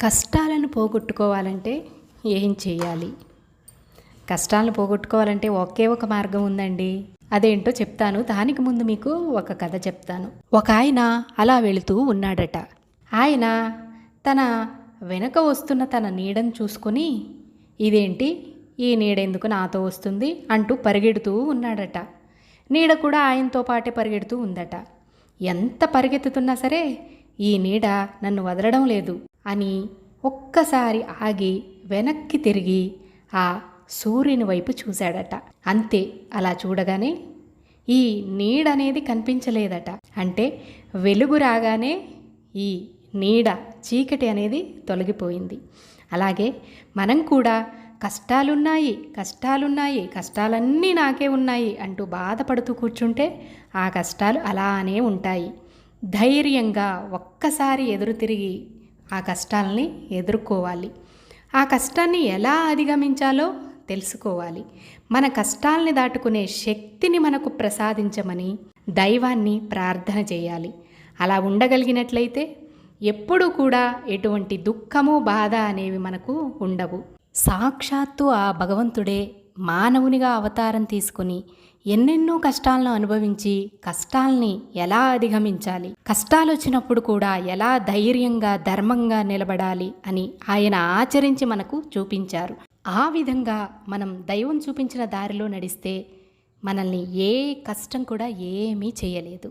కష్టాలను పోగొట్టుకోవాలంటే ఏం చేయాలి? కష్టాలను పోగొట్టుకోవాలంటే ఒకే ఒక మార్గం ఉందండి. అదేంటో చెప్తాను. దానికి ముందు మీకు ఒక కథ చెప్తాను. ఒక ఆయన అలా వెళుతూ ఉన్నాడట. ఆయన తన వెనక వస్తున్న తన నీడను చూసుకొని, ఇదేంటి, ఈ నీడెందుకు నాతో వస్తుంది అంటూ పరిగెడుతూ ఉన్నాడట. నీడ కూడా ఆయనతో పాటే పరిగెడుతూ ఉందట. ఎంత పరిగెత్తుతున్నా సరే ఈ నీడ నన్ను వదలడం లేదు అని ఒక్కసారి ఆగి వెనక్కి తిరిగి ఆ సూర్యుని వైపు చూశాడట. అంతే, అలా చూడగానే ఈ నీడ అనేది కనిపించలేదట. అంటే వెలుగు రాగానే ఈ నీడ, చీకటి అనేది తొలగిపోయింది. అలాగే మనం కూడా కష్టాలన్నీ నాకే ఉన్నాయి అంటూ బాధపడుతూ కూర్చుంటే ఆ కష్టాలు అలానే ఉంటాయి. ధైర్యంగా ఒక్కసారి ఎదురు తిరిగి ఆ కష్టాలని ఎదుర్కోవాలి. ఆ కష్టాన్ని ఎలా అధిగమించాలో తెలుసుకోవాలి. మన కష్టాలని దాటుకునే శక్తిని మనకు ప్రసాదించమని దైవాన్ని ప్రార్థన చేయాలి. అలా ఉండగలిగినట్లయితే ఎప్పుడూ కూడా ఎటువంటి దుఃఖము, బాధ అనేవి మనకు ఉండవు. సాక్షాత్తు ఆ భగవంతుడే మానవునిగా అవతారం తీసుకుని ఎన్నెన్నో కష్టాలను అనుభవించి కష్టాల్ని ఎలా అధిగమించాలి, కష్టాలు వచ్చినప్పుడు కూడా ఎలా ధైర్యంగా, ధర్మంగా నిలబడాలి అని ఆయన ఆచరించి మనకు చూపించారు. ఆ విధంగా మనం దైవం చూపించిన దారిలో నడిస్తే మనల్ని ఏ కష్టం కూడా ఏమీ చేయలేదు.